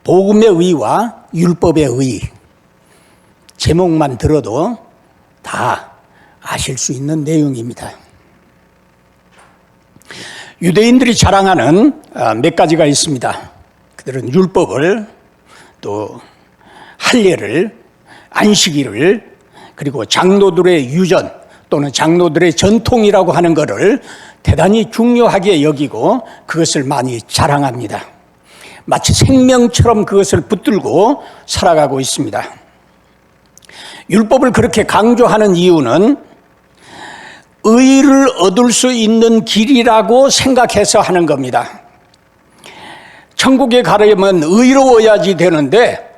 복음의 의와 율법의 의, 제목만 들어도 다 아실 수 있는 내용입니다. 유대인들이 자랑하는 몇 가지가 있습니다. 그들은 율법을, 또 할례를, 안식일을, 그리고 장로들의 유전 또는 장로들의 전통이라고 하는 것을 대단히 중요하게 여기고 그것을 많이 자랑합니다. 마치 생명처럼 그것을 붙들고 살아가고 있습니다. 율법을 그렇게 강조하는 이유는 의를 얻을 수 있는 길이라고 생각해서 하는 겁니다. 천국에 가려면 의로워야지 되는데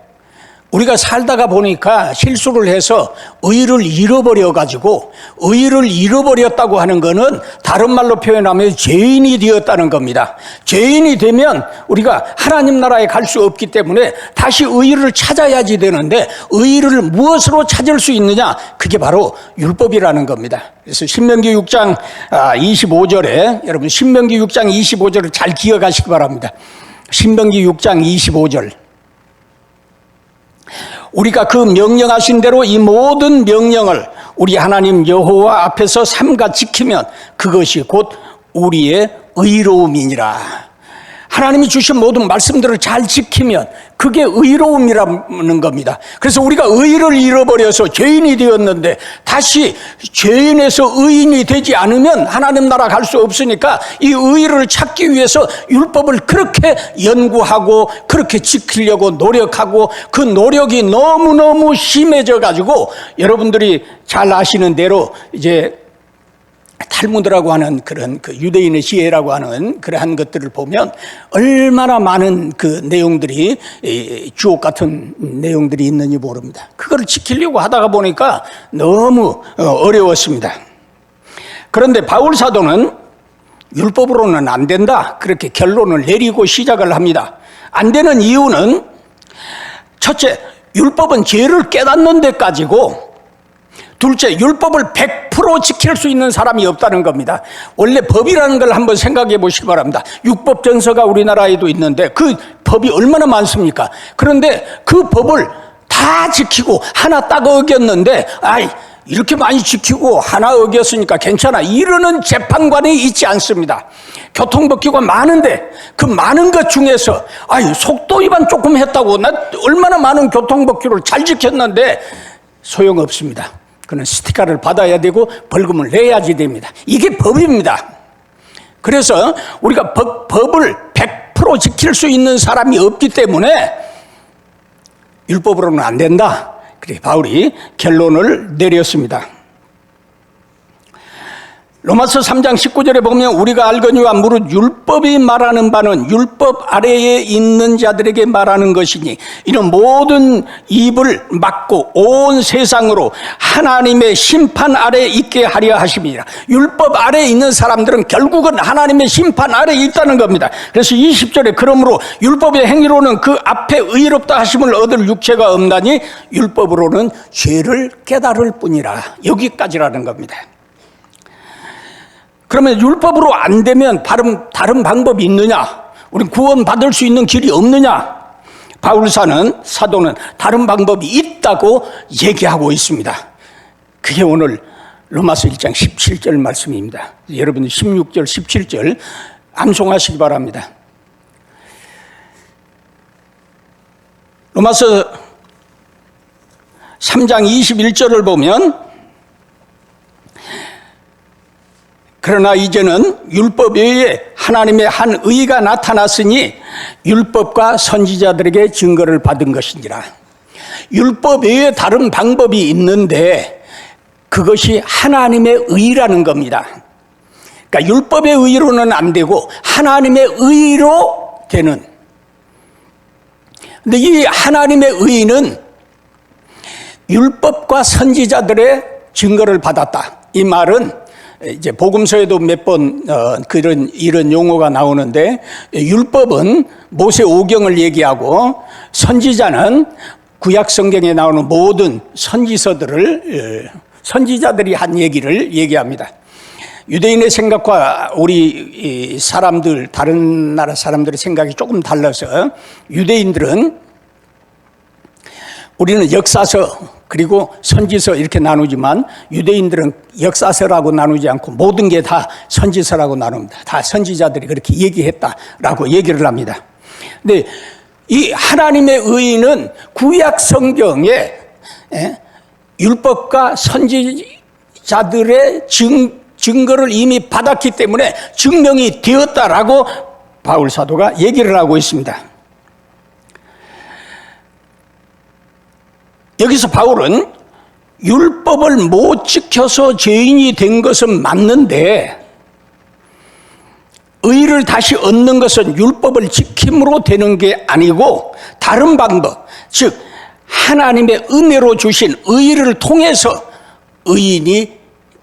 우리가 살다가 보니까 실수를 해서 의를 잃어버려가지고, 의를 잃어버렸다고 하는 것은 다른 말로 표현하면 죄인이 되었다는 겁니다. 죄인이 되면 우리가 하나님 나라에 갈 수 없기 때문에 다시 의를 찾아야지 되는데, 의를 무엇으로 찾을 수 있느냐? 그게 바로 율법이라는 겁니다. 그래서 신명기 6장 25절에, 여러분 신명기 6장 25절을 잘 기억하시기 바랍니다. 신명기 6장 25절. 우리가 그 명령하신 대로 이 모든 명령을 우리 하나님 여호와 앞에서 삼가 지키면 그것이 곧 우리의 의로움이니라. 하나님이 주신 모든 말씀들을 잘 지키면 그게 의로움이라는 겁니다. 그래서 우리가 의를 잃어버려서 죄인이 되었는데 다시 죄인에서 의인이 되지 않으면 하나님 나라 갈 수 없으니까 이 의를 찾기 위해서 율법을 그렇게 연구하고 그렇게 지키려고 노력하고, 그 노력이 너무너무 심해져 가지고 여러분들이 잘 아시는 대로 이제 탈무드라고 하는 그런 그 유대인의 지혜라고 하는 그러한 것들을 보면 얼마나 많은 그 내용들이, 주옥 같은 내용들이 있는지 모릅니다. 그걸 지키려고 하다가 보니까 너무 어려웠습니다. 그런데 바울 사도는 율법으로는 안 된다, 그렇게 결론을 내리고 시작을 합니다. 안 되는 이유는 첫째, 율법은 죄를 깨닫는 데까지고, 둘째, 율법을 100% 지킬 수 있는 사람이 없다는 겁니다. 원래 법이라는 걸 한번 생각해 보시기 바랍니다. 율법전서가 우리나라에도 있는데 그 법이 얼마나 많습니까? 그런데 그 법을 다 지키고 하나 딱 어겼는데, 이렇게 많이 지키고 하나 어겼으니까 괜찮아, 이러는 재판관이 있지 않습니다. 교통법규가 많은데 그 많은 것 중에서 속도 위반 조금 했다고 나 얼마나 많은 교통법규를 잘 지켰는데 소용없습니다. 그는 스티커를 받아야 되고 벌금을 내야지 됩니다. 이게 법입니다. 그래서 우리가 법을 100% 지킬 수 있는 사람이 없기 때문에 율법으로는 안 된다, 그렇게 바울이 결론을 내렸습니다. 로마서 3장 19절에 보면 우리가 알거니와 무릇 율법이 말하는 바는 율법 아래에 있는 자들에게 말하는 것이니 이는 모든 입을 막고 온 세상으로 하나님의 심판 아래에 있게 하려 하심이라. 율법 아래에 있는 사람들은 결국은 하나님의 심판 아래에 있다는 겁니다. 그래서 20절에 그러므로 율법의 행위로는 그 앞에 의롭다 하심을 얻을 육체가 없나니 율법으로는 죄를 깨달을 뿐이라. 여기까지라는 겁니다. 그러면 율법으로 안 되면 다른 방법이 있느냐? 우리 구원받을 수 있는 길이 없느냐? 사도는 다른 방법이 있다고 얘기하고 있습니다. 그게 오늘 로마서 1장 17절 말씀입니다. 여러분 16절 17절 암송하시기 바랍니다. 로마서 3장 21절을 보면 그러나 이제는 율법 외에 하나님의 한 의가 나타났으니 율법과 선지자들에게 증거를 받은 것이니라. 율법 외에 다른 방법이 있는데 그것이 하나님의 의라는 겁니다. 그러니까 율법의 의로는 안 되고 하나님의 의로 되는. 근데 이 하나님의 의는 율법과 선지자들의 증거를 받았다. 이 말은 이제 복음서에도 몇 번 이런 용어가 나오는데, 율법은 모세 오경을 얘기하고 선지자는 구약 성경에 나오는 모든 선지서들을 선지자들이 한 얘기를 얘기합니다. 유대인의 생각과 우리 사람들, 다른 나라 사람들의 생각이 조금 달라서 유대인들은 우리는 역사서 그리고 선지서 이렇게 나누지만 유대인들은 역사서라고 나누지 않고 모든 게 다 선지서라고 나눕니다. 다 선지자들이 그렇게 얘기했다라고 얘기를 합니다. 근데 이 하나님의 의의는 구약 성경에 율법과 선지자들의 증거를 이미 받았기 때문에 증명이 되었다라고 바울 사도가 얘기를 하고 있습니다. 여기서 바울은 율법을 못 지켜서 죄인이 된 것은 맞는데 의를 다시 얻는 것은 율법을 지킴으로 되는 게 아니고 다른 방법, 즉 하나님의 은혜로 주신 의를 통해서 의인이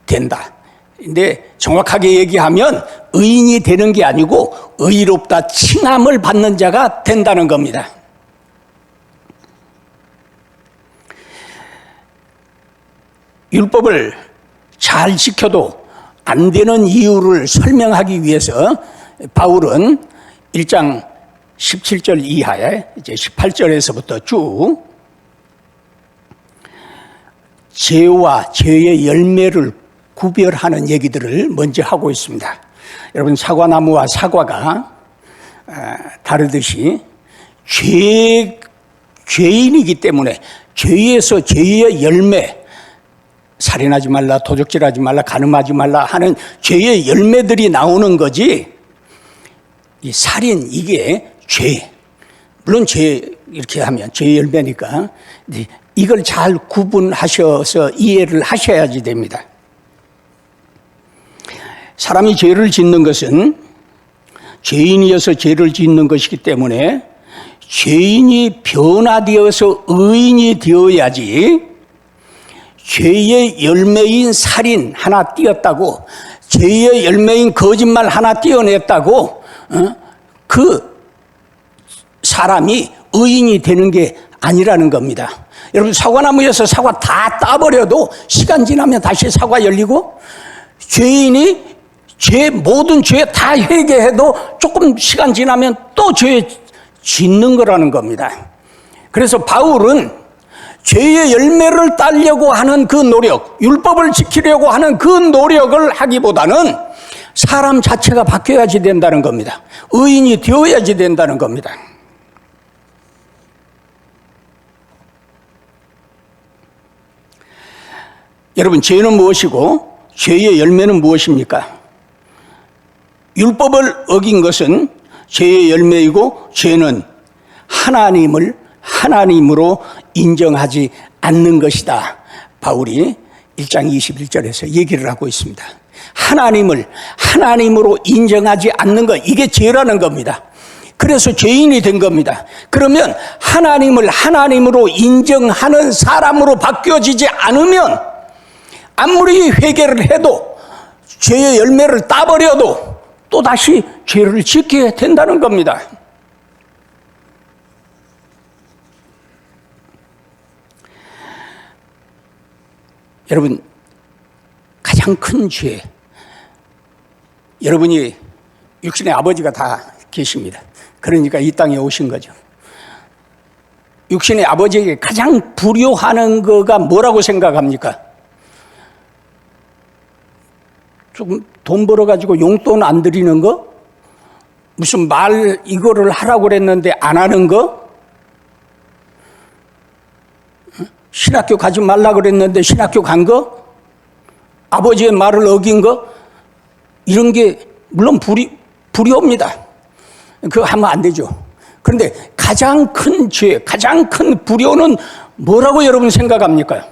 된다. 근데 정확하게 얘기하면 의인이 되는 게 아니고 의롭다 칭함을 받는 자가 된다는 겁니다. 율법을 잘 지켜도 안 되는 이유를 설명하기 위해서 바울은 1장 17절 이하에 이제 18절에서부터 쭉 죄와 죄의 열매를 구별하는 얘기들을 먼저 하고 있습니다. 여러분, 사과나무와 사과가 다르듯이 죄인이기 때문에 죄에서 죄의 열매, 살인하지 말라, 도적질하지 말라, 간음하지 말라 하는 죄의 열매들이 나오는 거지, 이 살인, 이게 죄. 물론 죄, 이렇게 하면 죄의 열매니까 이걸 잘 구분하셔서 이해를 하셔야지 됩니다. 사람이 죄를 짓는 것은 죄인이어서 죄를 짓는 것이기 때문에 죄인이 변화되어서 의인이 되어야지 죄의 열매인 살인 하나 띄었다고, 죄의 열매인 거짓말 하나 띄어냈다고 그 사람이 의인이 되는 게 아니라는 겁니다. 여러분, 사과나무에서 사과 다 따버려도 시간 지나면 다시 사과 열리고, 죄인이 모든 죄 다 회개해도 조금 시간 지나면 또 죄 짓는 거라는 겁니다. 그래서 바울은 죄의 열매를 따려고 하는 그 노력, 율법을 지키려고 하는 그 노력을 하기보다는 사람 자체가 바뀌어야지 된다는 겁니다. 의인이 되어야지 된다는 겁니다. 여러분, 죄는 무엇이고 죄의 열매는 무엇입니까? 율법을 어긴 것은 죄의 열매이고, 죄는 하나님을 하나님으로 인정하지 않는 것이다. 바울이 1장 21절에서 얘기를 하고 있습니다. 하나님을 하나님으로 인정하지 않는 것, 이게 죄라는 겁니다. 그래서 죄인이 된 겁니다. 그러면 하나님을 하나님으로 인정하는 사람으로 바뀌어지지 않으면 아무리 회개를 해도, 죄의 열매를 따버려도 또다시 죄를 짓게 된다는 겁니다. 여러분, 가장 큰 죄, 여러분이 육신의 아버지가 다 계십니다. 그러니까 이 땅에 오신 거죠. 육신의 아버지에게 가장 불효하는 거가 뭐라고 생각합니까? 조금 돈 벌어가지고 용돈 안 드리는 거? 무슨 말 이거를 하라고 그랬는데 안 하는 거? 신학교 가지 말라 그랬는데 신학교 간 거? 아버지의 말을 어긴 거? 이런 게 물론 불효입니다. 그거 하면 안 되죠. 그런데 가장 큰 죄, 가장 큰 불효는 뭐라고 여러분 생각합니까?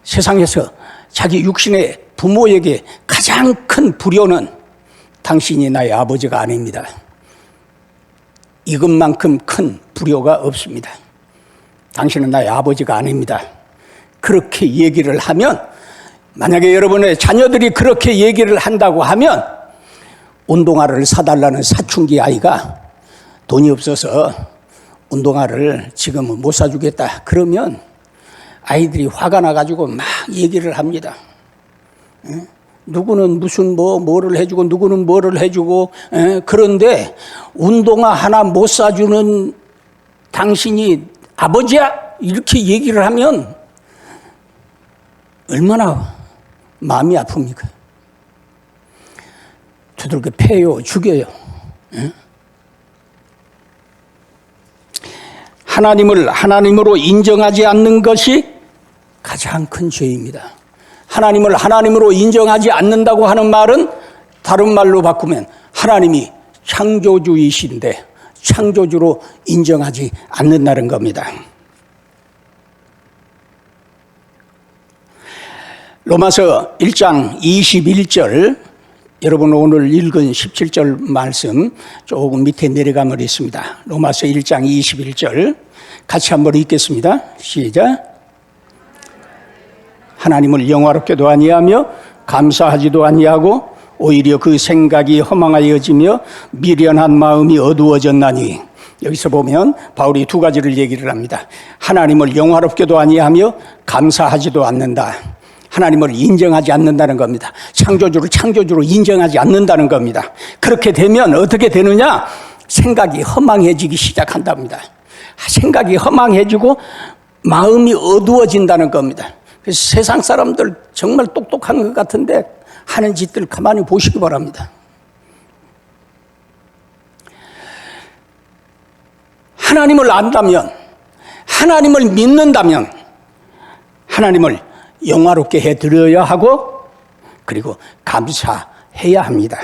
세상에서 자기 육신의 부모에게 가장 큰 불효는 당신이 나의 아버지가 아닙니다. 이것만큼 큰 불효가 없습니다. 당신은 나의 아버지가 아닙니다. 그렇게 얘기를 하면, 만약에 여러분의 자녀들이 그렇게 얘기를 한다고 하면, 운동화를 사달라는 사춘기 아이가 돈이 없어서 운동화를 지금은 못 사주겠다 그러면 아이들이 화가 나가지고 막 얘기를 합니다. 누구는 무슨 뭐를 해주고 누구는 뭐를 해주고 그런데 운동화 하나 못 사주는 당신이 아버지야 이렇게 얘기를 하면 얼마나 마음이 아픕니까? 두들겨 패요, 죽여요. 하나님을 하나님으로 인정하지 않는 것이 가장 큰 죄입니다. 하나님을 하나님으로 인정하지 않는다고 하는 말은 다른 말로 바꾸면 하나님이 창조주이신데 창조주로 인정하지 않는다는 겁니다. 로마서 1장 21절, 여러분 오늘 읽은 17절 말씀 조금 밑에 내려가면 있습니다. 로마서 1장 21절 같이 한번 읽겠습니다. 시작. 하나님을 영화롭게도 아니하며 감사하지도 아니하고 오히려 그 생각이 허망하여지며 미련한 마음이 어두워졌나니, 여기서 보면 바울이 두 가지를 얘기를 합니다. 하나님을 영화롭게도 아니하며 감사하지도 않는다. 하나님을 인정하지 않는다는 겁니다. 창조주를 창조주로 인정하지 않는다는 겁니다. 그렇게 되면 어떻게 되느냐? 생각이 허망해지기 시작한답니다. 생각이 허망해지고 마음이 어두워진다는 겁니다. 그래서 세상 사람들 정말 똑똑한 것 같은데 하는 짓들 가만히 보시기 바랍니다. 하나님을 안다면, 하나님을 믿는다면 하나님을 영화롭게 해드려야 하고 그리고 감사해야 합니다.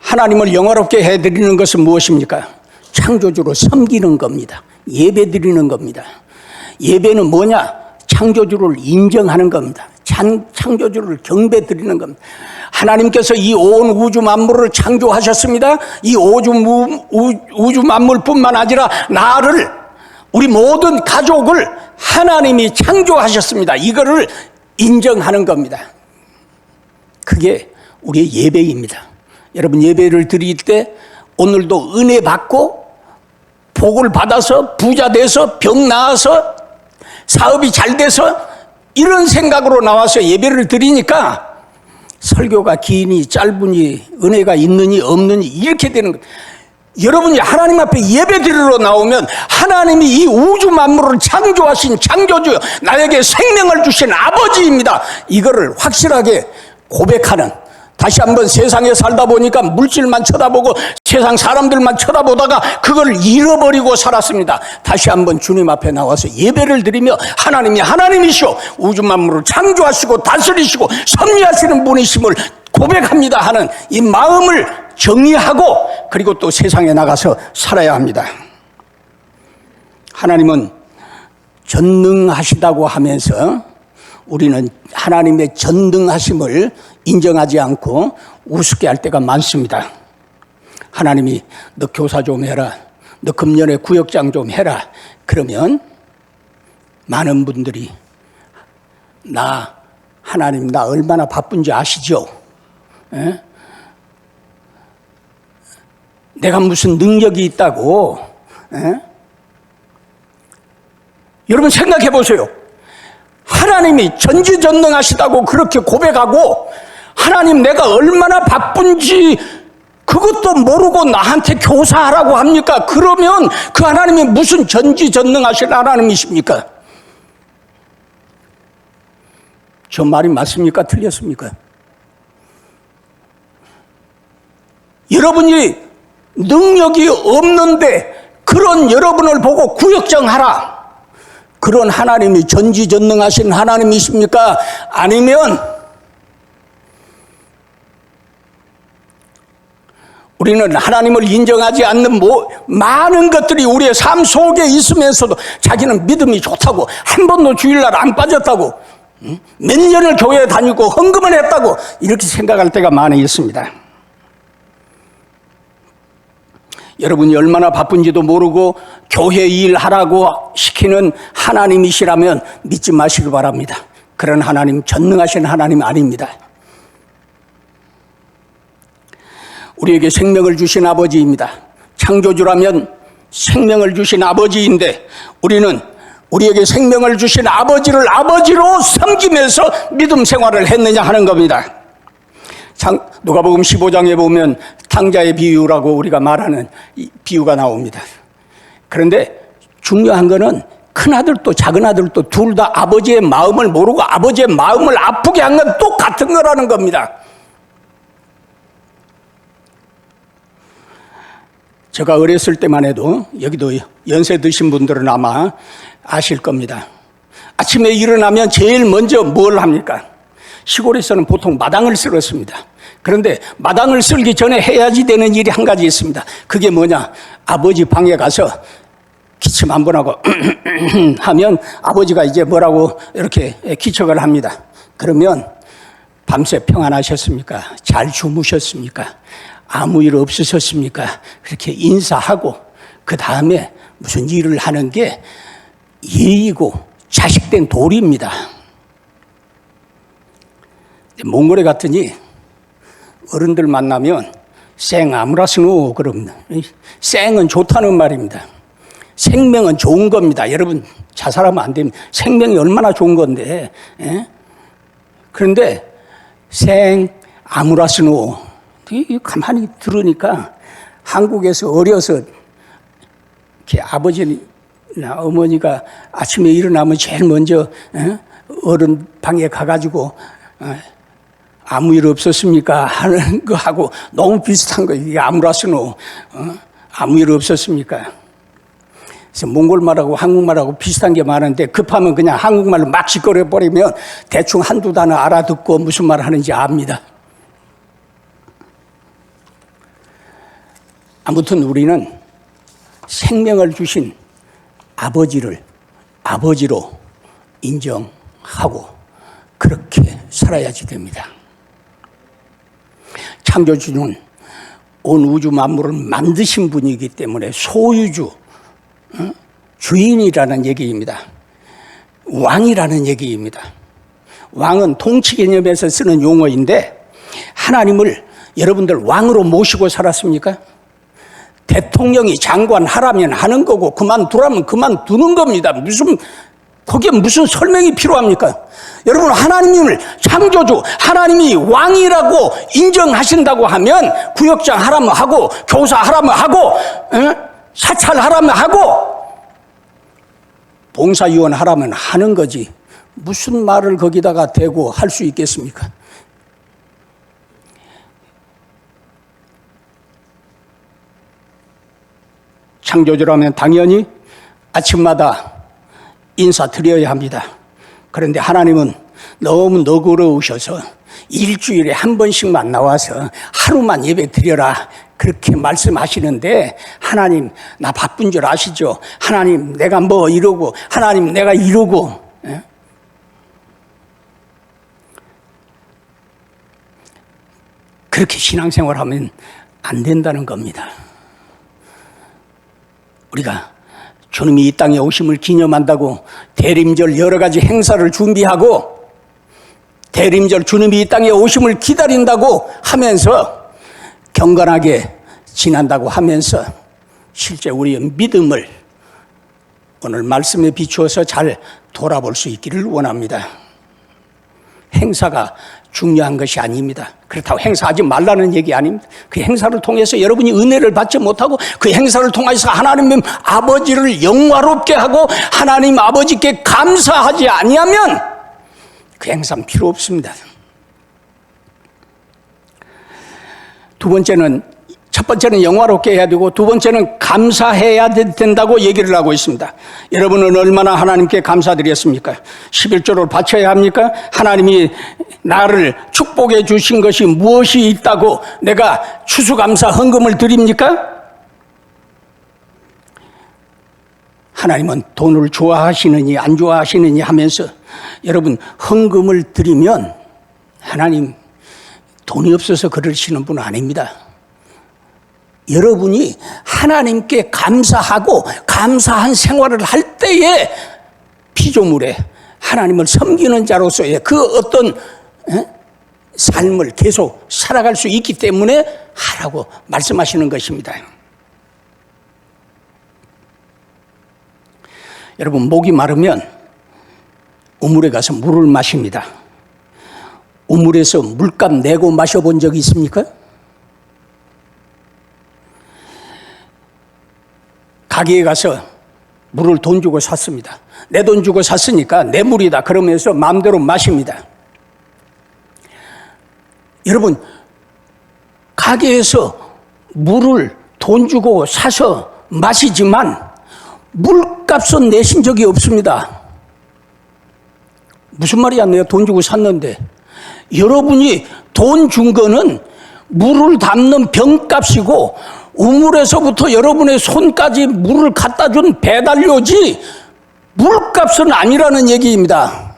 하나님을 영화롭게 해드리는 것은 무엇입니까? 창조주로 섬기는 겁니다. 예배 드리는 겁니다. 예배는 뭐냐? 창조주를 인정하는 겁니다. 창조주를 경배 드리는 겁니다. 하나님께서 이 온 우주 만물을 창조하셨습니다. 이 우주 만물뿐만 아니라 나를, 우리 모든 가족을 하나님이 창조하셨습니다. 이거를 인정하는 겁니다. 그게 우리의 예배입니다. 여러분 예배를 드릴 때 오늘도 은혜 받고 복을 받아서 부자 돼서 병 나아서 사업이 잘 돼서 이런 생각으로 나와서 예배를 드리니까 설교가 기니 짧으니 은혜가 있느니 없느니 이렇게 되는 거예요. 여러분이 하나님 앞에 예배 드리러 나오면 하나님이 이 우주 만물을 창조하신 창조주, 나에게 생명을 주신 아버지입니다. 이거를 확실하게 고백하는, 다시 한번 세상에 살다 보니까 물질만 쳐다보고 세상 사람들만 쳐다보다가 그걸 잃어버리고 살았습니다. 다시 한번 주님 앞에 나와서 예배를 드리며 하나님이 하나님이시오, 우주 만물을 창조하시고 다스리시고 섭리하시는 분이심을 고백합니다 하는 이 마음을 정리하고 그리고 또 세상에 나가서 살아야 합니다. 하나님은 전능하시다고 하면서 우리는 하나님의 전능하심을 인정하지 않고 우습게 할 때가 많습니다. 하나님이 너 교사 좀 해라, 너 금년에 구역장 좀 해라, 그러면 많은 분들이 하나님 나 얼마나 바쁜지 아시죠? 에? 내가 무슨 능력이 있다고? 에? 여러분 생각해 보세요. 하나님이 전지전능하시다고 그렇게 고백하고 하나님 내가 얼마나 바쁜지 그것도 모르고 나한테 교사하라고 합니까? 그러면 그 하나님이 무슨 전지전능하신 하나님이십니까? 저 말이 맞습니까? 틀렸습니까? 여러분이 능력이 없는데 그런 여러분을 보고 구역정하라, 그런 하나님이 전지전능하신 하나님이십니까? 아니면 우리는 하나님을 인정하지 않는 많은 것들이 우리의 삶 속에 있으면서도 자기는 믿음이 좋다고, 한 번도 주일날 안 빠졌다고, 몇 년을 교회에 다니고 헌금을 했다고 이렇게 생각할 때가 많이 있습니다. 여러분이 얼마나 바쁜지도 모르고 교회 일하라고 시키는 하나님이시라면 믿지 마시기 바랍니다. 그런 하나님, 전능하신 하나님 아닙니다. 우리에게 생명을 주신 아버지입니다. 창조주라면 생명을 주신 아버지인데 우리는 우리에게 생명을 주신 아버지를 아버지로 섬기면서 믿음 생활을 했느냐 하는 겁니다. 누가복음 15장에 보면 탕자의 비유라고 우리가 말하는 이 비유가 나옵니다. 그런데 중요한 거는 큰아들도 작은아들도 둘 다 아버지의 마음을 모르고 아버지의 마음을 아프게 한 건 똑같은 거라는 겁니다. 제가 어렸을 때만 해도, 여기도 연세 드신 분들은 아마 아실 겁니다. 아침에 일어나면 제일 먼저 뭘 합니까? 시골에서는 보통 마당을 쓸었습니다. 그런데 마당을 쓸기 전에 해야지 되는 일이 한 가지 있습니다. 그게 뭐냐? 아버지 방에 가서 기침 한 번 하고 하면 아버지가 이제 뭐라고 이렇게 기척을 합니다. 그러면 밤새 평안하셨습니까? 잘 주무셨습니까? 아무 일 없으셨습니까? 그렇게 인사하고 그 다음에 무슨 일을 하는 게 예의고 자식된 도리입니다. 몽골에 갔더니 어른들 만나면 생 아무라스노 그럽니다. 생은 좋다는 말입니다. 생명은 좋은 겁니다. 여러분 자살하면 안 됩니다. 생명이 얼마나 좋은 건데. 그런데 생 아무라스노 가만히 들으니까 한국에서 어려서 이렇게 아버지나 어머니가 아침에 일어나면 제일 먼저 어른 방에 가가지고 아무 일 없었습니까? 하는 거하고 너무 비슷한 거예요. 이게 아무라스노 아무 일 없었습니까? 그래서 몽골말하고 한국말하고 비슷한 게 많은데 급하면 그냥 한국말로 막 시끄러 버리면 대충 한두 단어 알아듣고 무슨 말 하는지 압니다. 아무튼 우리는 생명을 주신 아버지를 아버지로 인정하고 그렇게 살아야지 됩니다. 창조주는 온 우주 만물을 만드신 분이기 때문에 소유주, 주인이라는 얘기입니다. 왕이라는 얘기입니다. 왕은 통치 개념에서 쓰는 용어인데 하나님을 여러분들 왕으로 모시고 살았습니까? 대통령이 장관 하라면 하는 거고 그만두라면 그만두는 겁니다. 거기에 무슨 설명이 필요합니까? 여러분 하나님을 창조주 하나님이 왕이라고 인정하신다고 하면 구역장 하라면 하고 교사 하라면 하고 사찰 하라면 하고 봉사위원 하라면 하는 거지 무슨 말을 거기다가 대고 할 수 있겠습니까? 창조주라면 당연히 아침마다 인사드려야 합니다. 그런데 하나님은 너무 너그러우셔서 일주일에 한 번씩만 나와서 하루만 예배 드려라 그렇게 말씀하시는데 하나님 나 바쁜 줄 아시죠? 하나님 내가 뭐 이러고 하나님 내가 이러고 그렇게 신앙생활하면 안 된다는 겁니다. 우리가 주님이 이 땅에 오심을 기념한다고 대림절 여러 가지 행사를 준비하고 대림절 주님이 이 땅에 오심을 기다린다고 하면서 경건하게 지난다고 하면서 실제 우리의 믿음을 오늘 말씀에 비추어서 잘 돌아볼 수 있기를 원합니다. 행사가 중요한 것이 아닙니다. 그렇다고 행사하지 말라는 얘기 아닙니다. 그 행사를 통해서 여러분이 은혜를 받지 못하고 그 행사를 통해서 하나님 아버지를 영화롭게 하고 하나님 아버지께 감사하지 아니하면 그 행사는 필요 없습니다. 첫 번째는 영화롭게 해야 되고 두 번째는 감사해야 된다고 얘기를 하고 있습니다. 여러분은 얼마나 하나님께 감사드렸습니까? 11조를 바쳐야 합니까? 하나님이 나를 축복해 주신 것이 무엇이 있다고 내가 추수감사 헌금을 드립니까? 하나님은 돈을 좋아하시느니 안 좋아하시느니 하면서 여러분 헌금을 드리면 하나님 돈이 없어서 그러시는 분은 아닙니다. 여러분이 하나님께 감사하고 감사한 생활을 할 때에 피조물에 하나님을 섬기는 자로서의 그 어떤 삶을 계속 살아갈 수 있기 때문에 하라고 말씀하시는 것입니다. 여러분, 목이 마르면 우물에 가서 물을 마십니다. 우물에서 물값 내고 마셔본 적이 있습니까? 가게에 가서 물을 돈 주고 샀습니다. 내 돈 주고 샀으니까 내 물이다 그러면서 마음대로 마십니다. 여러분, 가게에서 물을 돈 주고 사서 마시지만 물값은 내신 적이 없습니다. 무슨 말이야? 내가 돈 주고 샀는데. 여러분이 돈 준 거는 물을 담는 병값이고 우물에서부터 여러분의 손까지 물을 갖다 준 배달료지 물값은 아니라는 얘기입니다.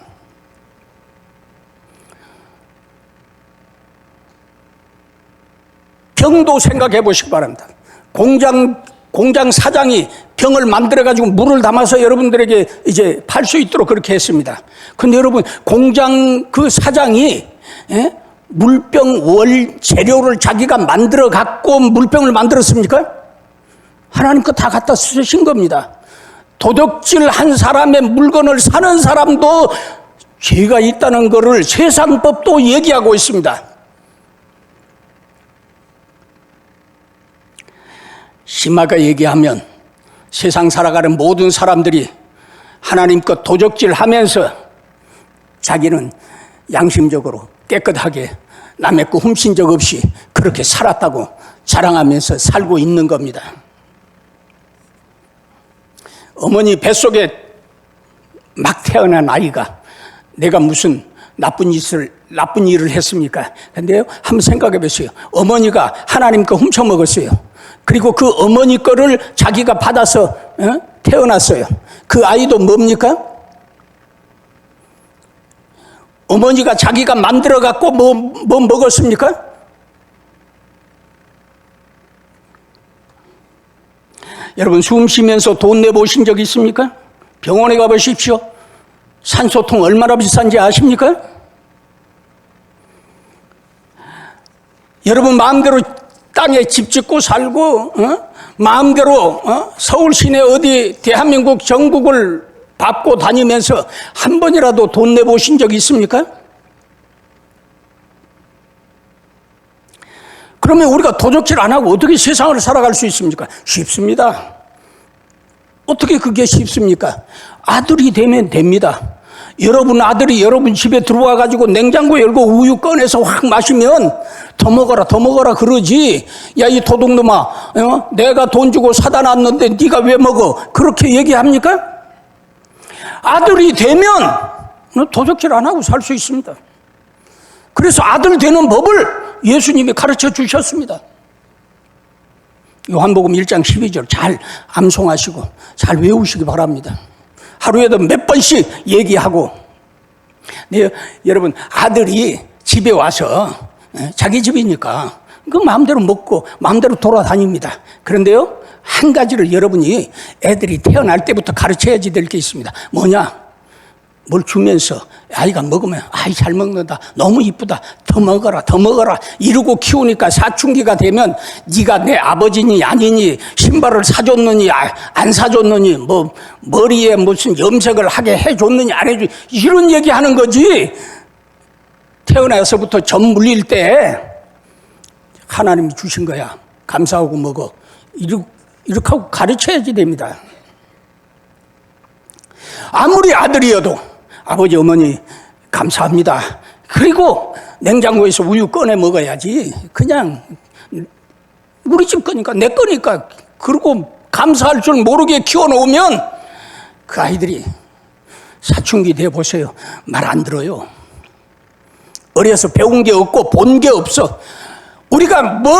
병도 생각해 보시기 바랍니다. 공장 사장이 병을 만들어가지고 물을 담아서 여러분들에게 이제 팔 수 있도록 그렇게 했습니다. 근데 여러분, 공장 그 사장이, 물병 월 재료를 자기가 만들어 갖고 물병을 만들었습니까? 하나님 거 다 갖다 쓰신 겁니다. 도둑질 한 사람의 물건을 사는 사람도 죄가 있다는 것을 세상법도 얘기하고 있습니다. 심하게 얘기하면 세상 살아가는 모든 사람들이 하나님 것 도적질 하면서 자기는 양심적으로 깨끗하게 남의 거 훔친 적 없이 그렇게 살았다고 자랑하면서 살고 있는 겁니다. 어머니 뱃속에 막 태어난 아이가 내가 무슨 나쁜 일을 했습니까? 근데요, 한번 생각해 보세요. 어머니가 하나님 거 훔쳐 먹었어요. 그리고 그 어머니 거를 자기가 받아서 태어났어요. 그 아이도 뭡니까? 어머니가 자기가 만들어 갖고 뭐 먹었습니까? 여러분, 숨 쉬면서 돈 내보신 적 있습니까? 병원에 가보십시오. 산소통 얼마나 비싼지 아십니까? 여러분, 마음대로 땅에 집 짓고 살고 마음대로 서울 시내 어디 대한민국 전국을 밟고 다니면서 한 번이라도 돈 내보신 적이 있습니까? 그러면 우리가 도적질 안 하고 어떻게 세상을 살아갈 수 있습니까? 쉽습니다. 어떻게 그게 쉽습니까? 아들이 되면 됩니다. 여러분 아들이 여러분 집에 들어와 가지고 냉장고 열고 우유 꺼내서 확 마시면 더 먹어라 그러지. 야, 이 도둑놈아, 내가 돈 주고 사다 놨는데 네가 왜 먹어? 그렇게 얘기합니까? 아들이 되면 도적질 안 하고 살 수 있습니다. 그래서 아들 되는 법을 예수님이 가르쳐 주셨습니다. 요한복음 1장 12절 잘 암송하시고 잘 외우시기 바랍니다. 하루에도 몇 번씩 얘기하고. 네, 여러분, 아들이 집에 와서 자기 집이니까 그 마음대로 먹고 마음대로 돌아다닙니다. 그런데요, 한 가지를 여러분이 애들이 태어날 때부터 가르쳐야지 될 게 있습니다. 뭐냐? 뭘 주면서 아이가 먹으면 아이 잘 먹는다, 너무 이쁘다, 더 먹어라 이러고 키우니까 사춘기가 되면 네가 내 아버지니 아니니, 신발을 사줬느니 안 사줬느니, 뭐 머리에 무슨 염색을 하게 해줬느니 안 해줬느니 이런 얘기하는 거지. 태어나서부터 젖 물릴 때 하나님이 주신 거야, 감사하고 먹어, 이렇게 하고 가르쳐야지 됩니다. 아무리 아들이어도 아버지 어머니 감사합니다. 그리고 냉장고에서 우유 꺼내 먹어야지. 그냥 우리 집 거니까, 내 거니까, 그리고 감사할 줄 모르게 키워놓으면 그 아이들이 사춘기 돼 보세요. 말 안 들어요. 어려서 배운 게 없고 본 게 없어. 우리가 뭐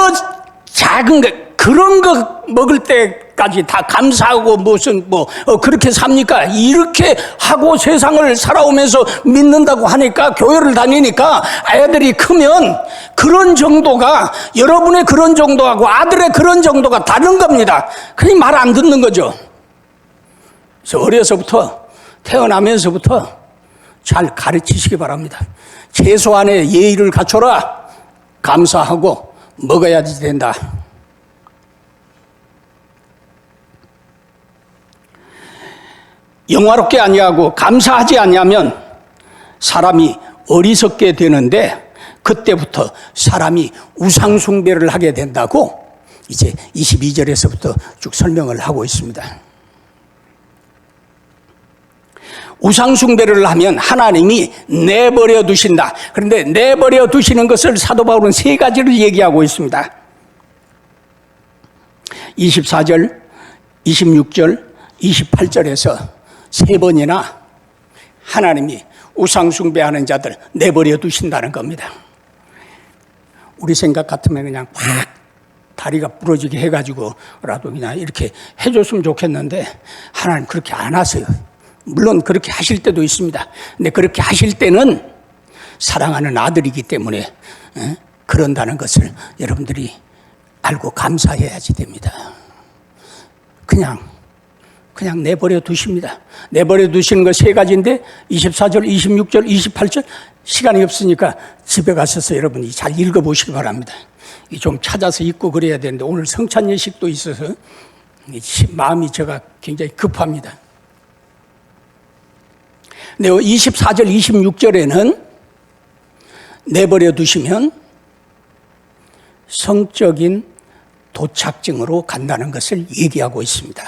작은 거 그런 거 먹을 때까지 다 감사하고 무슨 그렇게 삽니까? 이렇게 하고 세상을 살아오면서 믿는다고 하니까, 교회를 다니니까 애들이 크면 그런 정도가, 여러분의 그런 정도하고 아들의 그런 정도가 다른 겁니다. 그냥 말 안 듣는 거죠. 그래서 어려서부터, 태어나면서부터 잘 가르치시기 바랍니다. 최소한의 예의를 갖춰라. 감사하고 먹어야지 된다. 영화롭게 아니하고 감사하지 아니하면 사람이 어리석게 되는데 그때부터 사람이 우상숭배를 하게 된다고 이제 22절에서부터 쭉 설명을 하고 있습니다. 우상숭배를 하면 하나님이 내버려 두신다. 그런데 내버려 두시는 것을 사도 바울은 세 가지를 얘기하고 있습니다. 24절, 26절, 28절에서 세 번이나 하나님이 우상숭배하는 자들 내버려 두신다는 겁니다. 우리 생각 같으면 그냥 확 다리가 부러지게 해가지고라도 그냥 이렇게 해줬으면 좋겠는데 하나님 그렇게 안 하세요. 물론 그렇게 하실 때도 있습니다. 근데 그렇게 하실 때는 사랑하는 아들이기 때문에 그런다는 것을 여러분들이 알고 감사해야지 됩니다. 그냥 내버려 두십니다. 내버려 두시는 거 세 가지인데 24절, 26절, 28절 시간이 없으니까 집에 가셔서 여러분이 잘 읽어보시기 바랍니다. 좀 찾아서 읽고 그래야 되는데 오늘 성찬 예식도 있어서 마음이 제가 굉장히 급합니다. 근데 24절, 26절에는 내버려 두시면 성적인 도착증으로 간다는 것을 얘기하고 있습니다.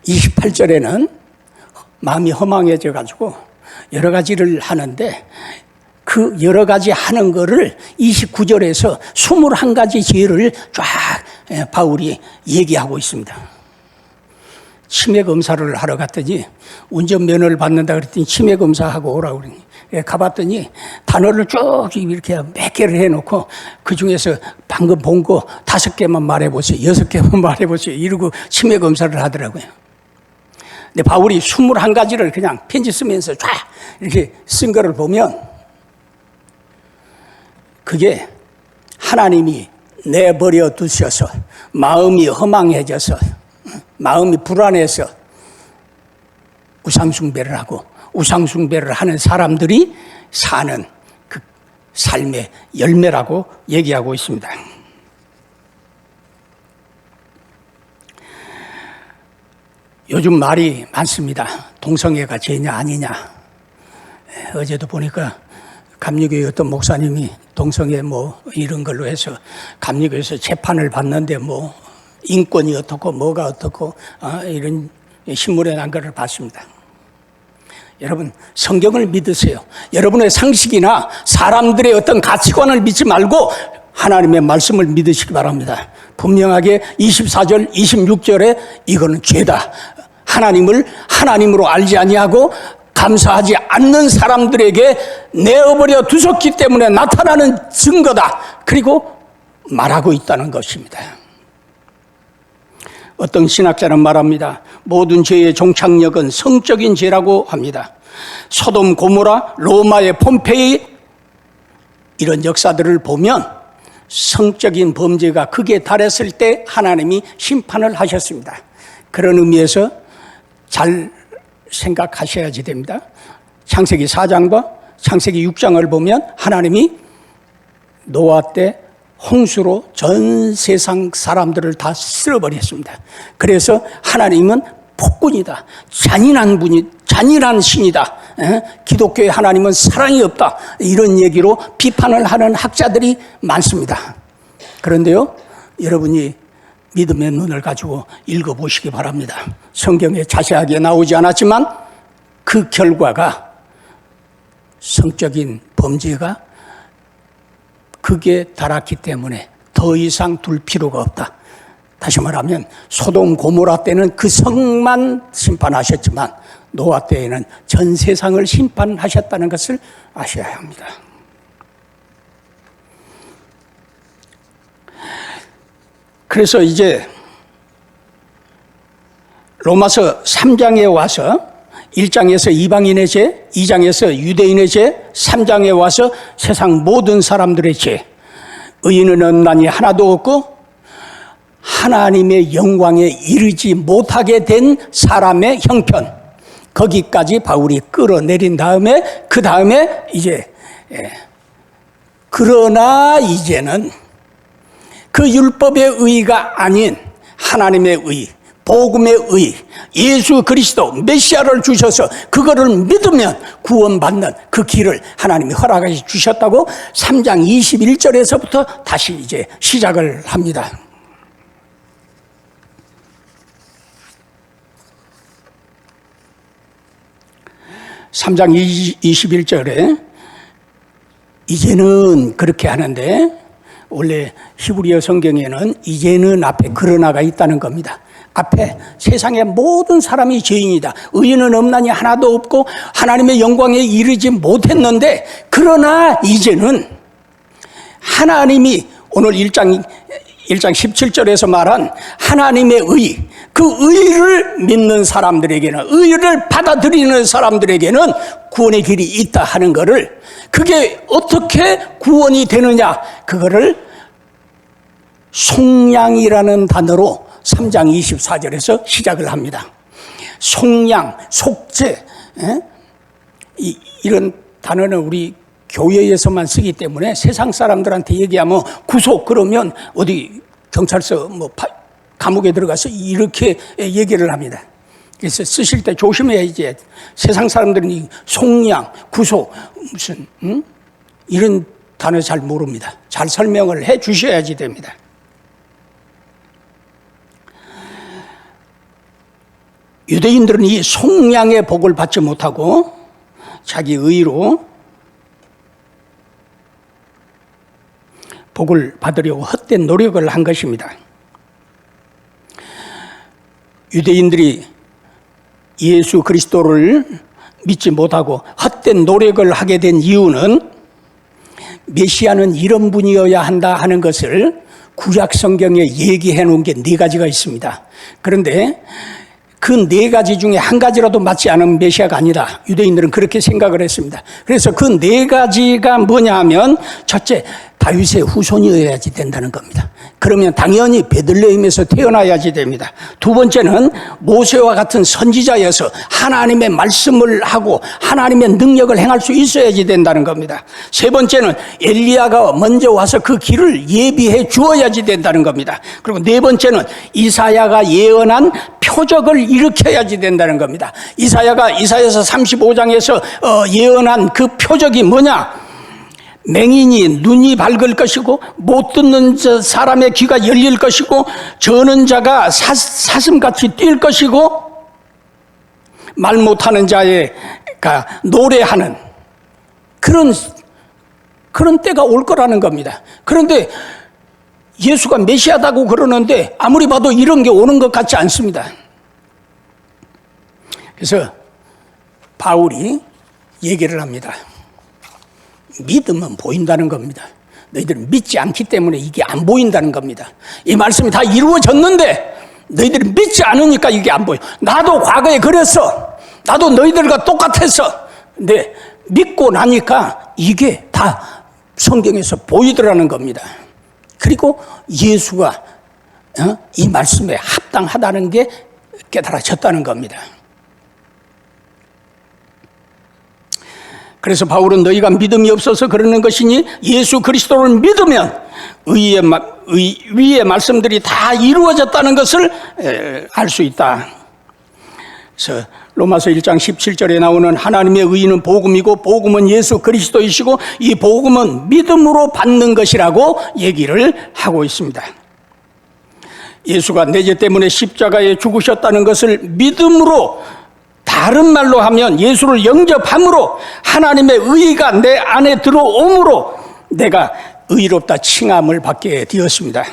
28절에는 마음이 허망해져 가지고 여러 가지를 하는데 그 여러 가지 하는 거를 29절에서 21가지 죄를 쫙 바울이 얘기하고 있습니다. 치매 검사를 하러 갔더니 운전면허를 받는다 그랬더니 치매 검사하고 오라고 그러니 가봤더니 단어를 쭉 이렇게 몇 개를 해놓고 그중에서 방금 본 거 5개만 말해보세요, 6개만 말해보세요 이러고 치매 검사를 하더라고요. 근데 바울이 21가지를 그냥 편지 쓰면서 쫙 이렇게 쓴 거를 보면 그게 하나님이 내버려 두셔서 마음이 허망해져서 마음이 불안해서 우상숭배를 하고 우상숭배를 하는 사람들이 사는 그 삶의 열매라고 얘기하고 있습니다. 요즘 말이 많습니다. 동성애가 죄냐 아니냐. 어제도 보니까 감리교회 어떤 목사님이 동성애 뭐 이런 걸로 해서 감리교회에서 재판을 받는데 뭐 인권이 어떻고 뭐가 어떻고 이런 신문에 난 것을 봤습니다. 여러분 성경을 믿으세요. 여러분의 상식이나 사람들의 어떤 가치관을 믿지 말고 하나님의 말씀을 믿으시기 바랍니다. 분명하게 24절 26절에 이거는 죄다. 하나님을 하나님으로 알지 아니하고 감사하지 않는 사람들에게 내어버려 두셨기 때문에 나타나는 증거다. 그리고 말하고 있다는 것입니다. 어떤 신학자는 말합니다. 모든 죄의 종착역은 성적인 죄라고 합니다. 소돔, 고모라, 로마의 폼페이 이런 역사들을 보면 성적인 범죄가 극에 달했을 때 하나님이 심판을 하셨습니다. 그런 의미에서 잘 생각하셔야지 됩니다. 창세기 4장과 창세기 6장을 보면 하나님이 노아 때 홍수로 전 세상 사람들을 다 쓸어버렸습니다. 그래서 하나님은 폭군이다. 잔인한 신이다. 기독교의 하나님은 사랑이 없다. 이런 얘기로 비판을 하는 학자들이 많습니다. 그런데요, 여러분이 믿음의 눈을 가지고 읽어보시기 바랍니다. 성경에 자세하게 나오지 않았지만 그 결과가 성적인 범죄가 극에 달았기 때문에 더 이상 둘 필요가 없다. 다시 말하면 소돔 고모라 때는 그 성만 심판하셨지만 노아 때에는 전 세상을 심판하셨다는 것을 아셔야 합니다. 그래서 이제 로마서 3장에 와서 1장에서 이방인의 죄, 2장에서 유대인의 죄, 3장에 와서 세상 모든 사람들의 죄, 의인은 없나니 하나도 없고 하나님의 영광에 이르지 못하게 된 사람의 형편, 거기까지 바울이 끌어내린 다음에 그 다음에 이제 그러나 이제는 그 율법의 의가 아닌 하나님의 의, 복음의 의, 예수 그리스도 메시아를 주셔서 그거를 믿으면 구원받는 그 길을 하나님이 허락해 주셨다고 3장 21절에서부터 다시 이제 시작을 합니다. 3장 21절에 이제는 그렇게 하는데, 원래 히브리어 성경에는 이제는 앞에 그러나가 있다는 겁니다. 앞에 세상의 모든 사람이 죄인이다, 의인은 없나니 하나도 없고 하나님의 영광에 이르지 못했는데, 그러나 이제는 하나님이 오늘 1장 17절에서 말한 하나님의 의, 그 의를 믿는 사람들에게는, 의를 받아들이는 사람들에게는 구원의 길이 있다 하는 것을, 그게 어떻게 구원이 되느냐, 그거를 속량이라는 단어로 3장 24절에서 시작을 합니다. 속량, 속죄, 이런 단어는 우리 교회에서만 쓰기 때문에 세상 사람들한테 얘기하면 구속, 그러면 어디 경찰서 감옥에 들어가서 이렇게 얘기를 합니다. 그래서 쓰실 때 조심해야지. 세상 사람들은 이 속량, 구속, 무슨 이런 단어 잘 모릅니다. 잘 설명을 해 주셔야지 됩니다. 유대인들은 이 속량의 복을 받지 못하고 자기 의로 복을 받으려고 헛된 노력을 한 것입니다. 유대인들이 예수 그리스도를 믿지 못하고 헛된 노력을 하게 된 이유는 메시아는 이런 분이어야 한다 하는 것을 구약 성경에 얘기해 놓은 게 4가지가 있습니다. 그런데 그 4가지 중에 한 가지라도 맞지 않은 메시아가 아니다, 유대인들은 그렇게 생각을 했습니다. 그래서 그 4가지가 뭐냐 하면, 첫째, 다윗의 후손이어야지 된다는 겁니다. 그러면 당연히 베들레헴에서 태어나야지 됩니다. 두 번째는 모세와 같은 선지자여서 하나님의 말씀을 하고 하나님의 능력을 행할 수 있어야지 된다는 겁니다. 세 번째는 엘리야가 먼저 와서 그 길을 예비해 주어야지 된다는 겁니다. 그리고 네 번째는 이사야가 예언한 표적을 일으켜야지 된다는 겁니다. 이사야서 35장에서 예언한 그 표적이 뭐냐? 맹인이 눈이 밝을 것이고, 못 듣는 사람의 귀가 열릴 것이고, 저는 자가 사슴같이 뛸 것이고, 말 못하는 자가 노래하는 그런 때가 올 거라는 겁니다. 그런데 예수가 메시아다고 그러는데 아무리 봐도 이런 게 오는 것 같지 않습니다. 그래서 바울이 얘기를 합니다. 믿으면 보인다는 겁니다. 너희들은 믿지 않기 때문에 이게 안 보인다는 겁니다. 이 말씀이 다 이루어졌는데 너희들이 믿지 않으니까 이게 안 보여. 나도 과거에 그랬어. 나도 너희들과 똑같았어. 근데 믿고 나니까 이게 다 성경에서 보이더라는 겁니다. 그리고 예수가 이 말씀에 합당하다는 게 깨달아졌다는 겁니다. 그래서 바울은 너희가 믿음이 없어서 그러는 것이니 예수 그리스도를 믿으면 위의 말씀들이 다 이루어졌다는 것을 알 수 있다. 그래서 로마서 1장 17절에 나오는 하나님의 의의는 복음이고 복음은 예수 그리스도이시고 이 복음은 믿음으로 받는 것이라고 얘기를 하고 있습니다. 예수가 내 죄 때문에 십자가에 죽으셨다는 것을 믿음으로, 다른 말로 하면 예수를 영접함으로 하나님의 의의가 내 안에 들어옴으로 내가 의롭다 칭함을 받게 되었습니다.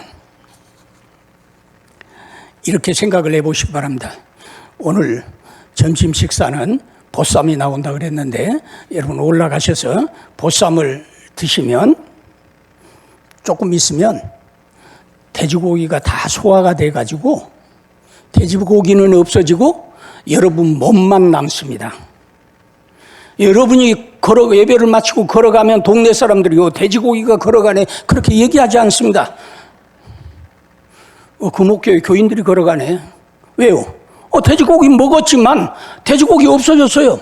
이렇게 생각을 해보시기 바랍니다. 오늘 점심 식사는 보쌈이 나온다 그랬는데, 여러분 올라가셔서 보쌈을 드시면 조금 있으면 돼지고기가 다 소화가 돼가지고 돼지고기는 없어지고 여러분 몸만 남습니다. 여러분이 예배를 마치고 걸어가면 동네 사람들이 돼지고기가 걸어가네 그렇게 얘기하지 않습니다. 금옥교회 교인들이 걸어가네. 왜요? 돼지고기 먹었지만 돼지고기 없어졌어요.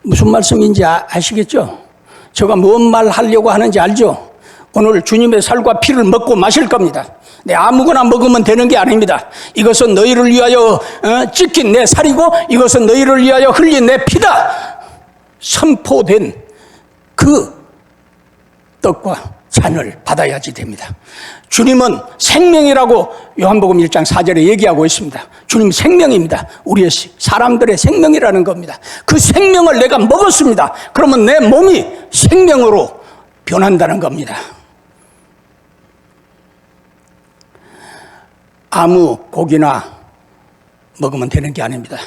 무슨 말씀인지 아시겠죠? 제가 뭔 말 하려고 하는지 알죠? 오늘 주님의 살과 피를 먹고 마실 겁니다. 내 아무거나 먹으면 되는 게 아닙니다. 이것은 너희를 위하여 찢긴 내 살이고 이것은 너희를 위하여 흘린 내 피다. 선포된 그 떡과 잔을 받아야지 됩니다. 주님은 생명이라고 요한복음 1장 4절에 얘기하고 있습니다. 주님 생명입니다. 우리의 사람들의 생명이라는 겁니다. 그 생명을 내가 먹었습니다. 그러면 내 몸이 생명으로 변한다는 겁니다. 아무 고기나 먹으면 되는 게 아닙니다.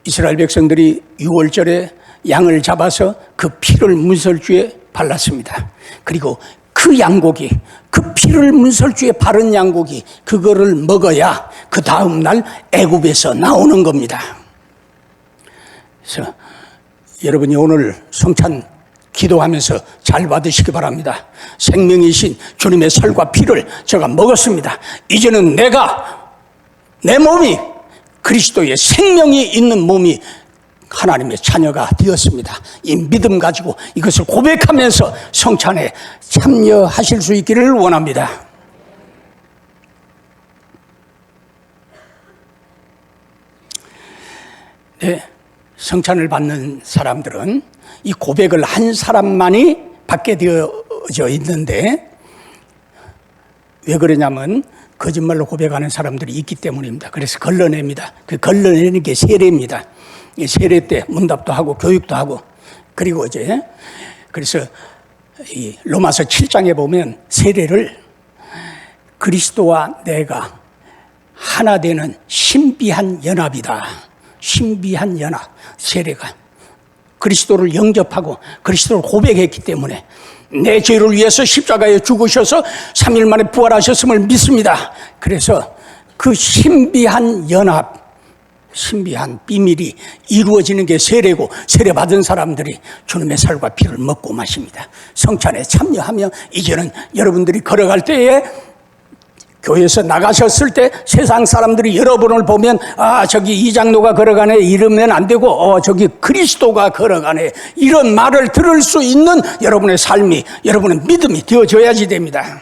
이스라엘 백성들이 6월절에 양을 잡아서 그 피를 문설주에 발랐습니다. 그리고 그 양고기, 그 피를 문설주에 바른 양고기, 그거를 먹어야 그 다음날 애굽에서 나오는 겁니다. 그래서 여러분이 오늘 성찬 기도하면서 잘 받으시기 바랍니다. 생명이신 주님의 살과 피를 제가 먹었습니다. 이제는 내 몸이 그리스도의 생명이 있는 몸이 하나님의 자녀가 되었습니다. 이 믿음 가지고 이것을 고백하면서 성찬에 참여하실 수 있기를 원합니다. 네, 성찬을 받는 사람들은 이 고백을 한 사람만이 받게 되어져 있는데 왜 그러냐면 거짓말로 고백하는 사람들이 있기 때문입니다. 그래서 걸러냅니다. 그 걸러내는 게 세례입니다. 세례 때 문답도 하고 교육도 하고 그리고 그래서 이 로마서 7장에 보면 세례를 그리스도와 내가 하나 되는 신비한 연합이다. 신비한 연합 세례가 그리스도를 영접하고 그리스도를 고백했기 때문에 내 죄를 위해서 십자가에 죽으셔서 3일 만에 부활하셨음을 믿습니다. 그래서 그 신비한 연합 신비한 비밀이 이루어지는 게 세례고 세례받은 사람들이 주님의 살과 피를 먹고 마십니다. 성찬에 참여하며 이제는 여러분들이 걸어갈 때에 교회에서 나가셨을 때 세상 사람들이 여러분을 보면 저기 이 장로가 걸어가네 이러면 안 되고 저기 그리스도가 걸어가네 이런 말을 들을 수 있는 여러분의 삶이 여러분의 믿음이 되어져야지 됩니다.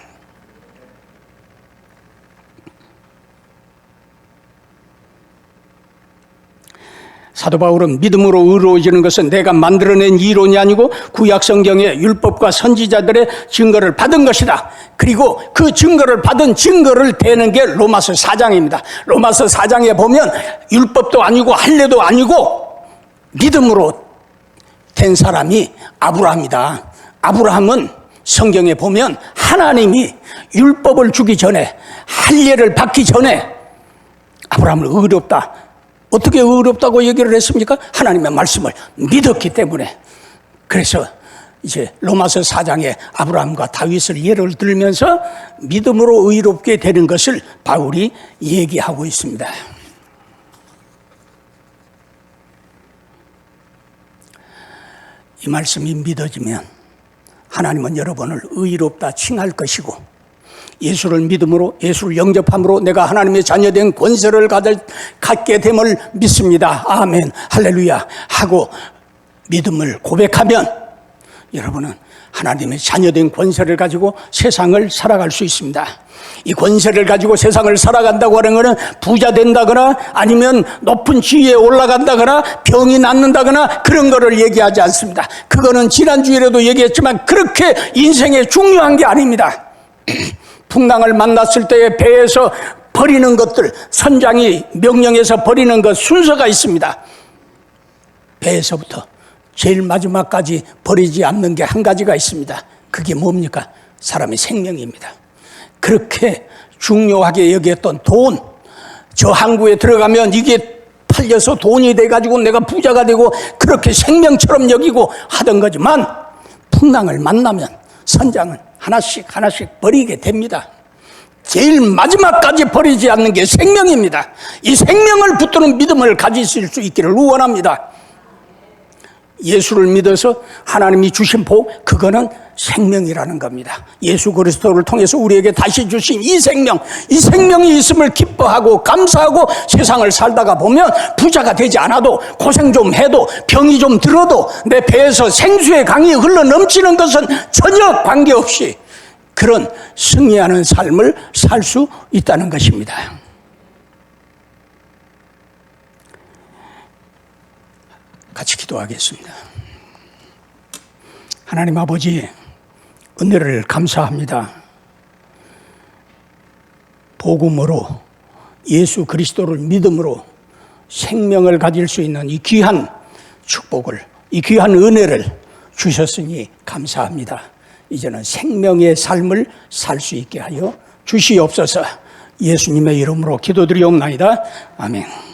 사도 바울은 믿음으로 의로워지는 것은 내가 만들어낸 이론이 아니고 구약 성경의 율법과 선지자들의 증거를 받은 것이다. 그리고 그 증거를 받은 증거를 대는 게 로마서 4장입니다. 로마서 4장에 보면 율법도 아니고 할례도 아니고 믿음으로 된 사람이 아브라함이다. 아브라함은 성경에 보면 하나님이 율법을 주기 전에 할례를 받기 전에 아브라함을 의롭다. 어떻게 의롭다고 얘기를 했습니까? 하나님의 말씀을 믿었기 때문에. 그래서 이제 로마서 4장에 아브라함과 다윗을 예를 들면서 믿음으로 의롭게 되는 것을 바울이 얘기하고 있습니다. 이 말씀이 믿어지면 하나님은 여러분을 의롭다 칭할 것이고 예수를 믿음으로 예수를 영접함으로 내가 하나님의 자녀된 권세를 갖게 됨을 믿습니다. 아멘 할렐루야 하고 믿음을 고백하면 여러분은 하나님의 자녀된 권세를 가지고 세상을 살아갈 수 있습니다. 이 권세를 가지고 세상을 살아간다고 하는 것은 부자 된다거나 아니면 높은 지위에 올라간다거나 병이 낫는다거나 그런 거를 얘기하지 않습니다. 그거는 지난주에도 얘기했지만 그렇게 인생에 중요한 게 아닙니다. 풍랑을 만났을 때에 배에서 버리는 것들, 선장이 명령해서 버리는 것 순서가 있습니다. 배에서부터 제일 마지막까지 버리지 않는 게 한 가지가 있습니다. 그게 뭡니까? 사람의 생명입니다. 그렇게 중요하게 여겼던 돈, 저 항구에 들어가면 이게 팔려서 돈이 돼가지고 내가 부자가 되고 그렇게 생명처럼 여기고 하던 거지만 풍랑을 만나면 선장은 하나씩 버리게 됩니다. 제일 마지막까지 버리지 않는 게 생명입니다. 이 생명을 붙드는 믿음을 가지실 수 있기를 원합니다. 예수를 믿어서 하나님이 주신 복, 그거는 생명이라는 겁니다. 예수 그리스도를 통해서 우리에게 다시 주신 이 생명이 있음을 기뻐하고 감사하고 세상을 살다가 보면 부자가 되지 않아도 고생 좀 해도 병이 좀 들어도 내 배에서 생수의 강이 흘러 넘치는 것은 전혀 관계없이 그런 승리하는 삶을 살 수 있다는 것입니다. 같이 기도하겠습니다. 하나님 아버지, 은혜를 감사합니다. 복음으로 예수 그리스도를 믿음으로 생명을 가질 수 있는 이 귀한 축복을, 이 귀한 은혜를 주셨으니 감사합니다. 이제는 생명의 삶을 살 수 있게 하여 주시옵소서. 예수님의 이름으로 기도드리옵나이다. 아멘.